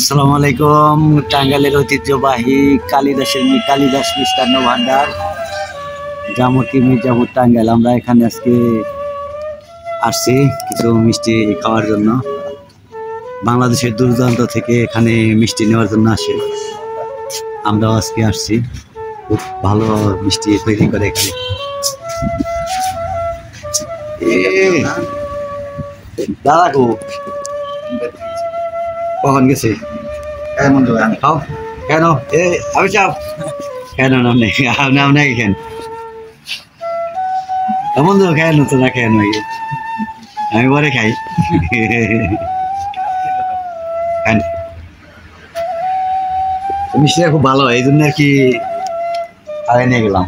আসসালামু আলাইকুম। টাঙ্গাইলের ঐতিহ্যবাহী কালিদাস মিষ্টান্ন ভান্ডার জামুকি মির্জাপুর টাঙ্গাইল। আমরা এখানে আজকে আসছি কিছু মিষ্টি খাওয়ার জন্য। বাংলাদেশের দূরদূরান্ত থেকে এখানে মিষ্টি নেওয়ার জন্য আসে। আমরাও আজকে আসছি। খুব ভালো মিষ্টি তৈরি করে এখানে। দাদা গো কখন গেছে? খাও কেন? আমি চাও কেন নামনে আপনাকে কেন এমন তো খাই নতুন না কেন? আমি পরে খাই। মিষ্টিটা খুব ভালো, এই জন্য আর কি আগে নিয়ে গেলাম।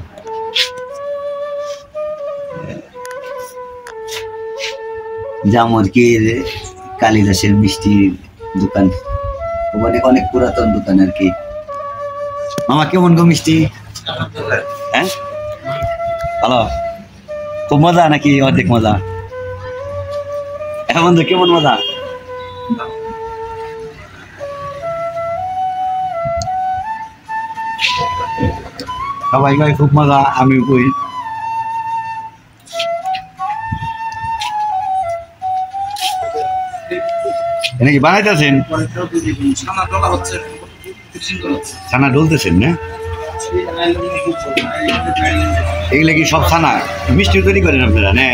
জামুকির কালিদাসের মিষ্টির দোকান, অনেক পুরাতন দোকান আর কি। মামা কেমন গো মিষ্টি? হ্যাঁ ভালো, খুব মজা নাকি অর্ধেক মজা? এখন তো কেমন মজা? সবাই ভাই খুব মজা, আমি কই। নাকি বানাইতেছেন? ছানা ডলতেছেন না? এগুলা কি সব ছানা মিষ্টি তৈরি করেন আপনারা? না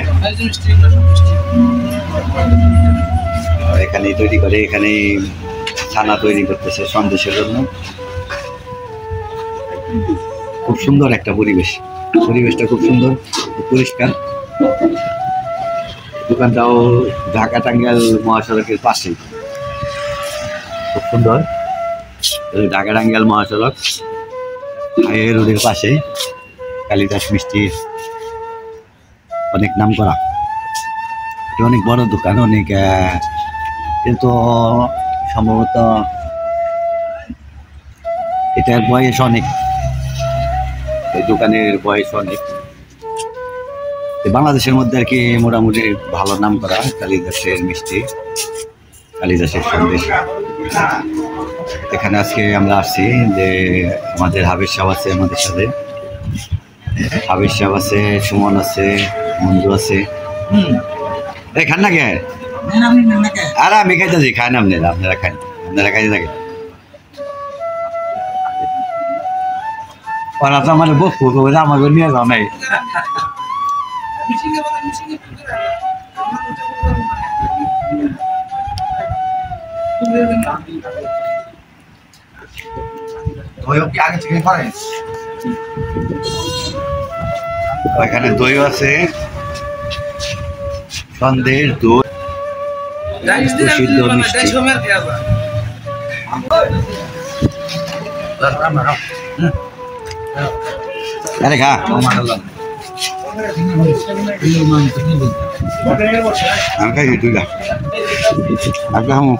এখানে তৈরি করে, এখানে ছানা তৈরি করতেছে সন্দেশের জন্য। খুব সুন্দর একটা পরিবেশটা খুব সুন্দর, পরিষ্কার। দোকানটাও ঢাকা টাঙ্গাইল মহাসড়কের পাশেই, খুব সুন্দর। ঢাকা টাঙ্গাইল মহাসড়ক হাইওয়ে রোডের পাশে কালিদাস মিষ্টির অনেক নাম করা, অনেক বড় দোকান, অনেক কিন্তু সম্ভবত এটার বয়স অনেক, এই দোকানের বয়স অনেক। বাংলাদেশের মধ্যে আর কি মোটামুটি ভালো নাম করা কালিদাসের মিষ্টি, কালিদাসের সন্দেশ। এখানে আজকে আমরা আসছি যে আমাদের হাবিজ সাহেব আছে, আমাদের সাথে হাবিজ সাহেব আছে, সুমন আছে, মঞ্জু আছে। এই খান না কে? আর আমি খাইতেছি, খান আপনারা খান, আপনারা খাইতে থাকেন। ওরা তো আমার বকু আমাকে নিয়ে যাও নাই। এখানে দই আছে, সন্দেশ, দই, সিদ্ধ মিষ্টি। আরে খা আমি খাই দুইটা একটা হামু।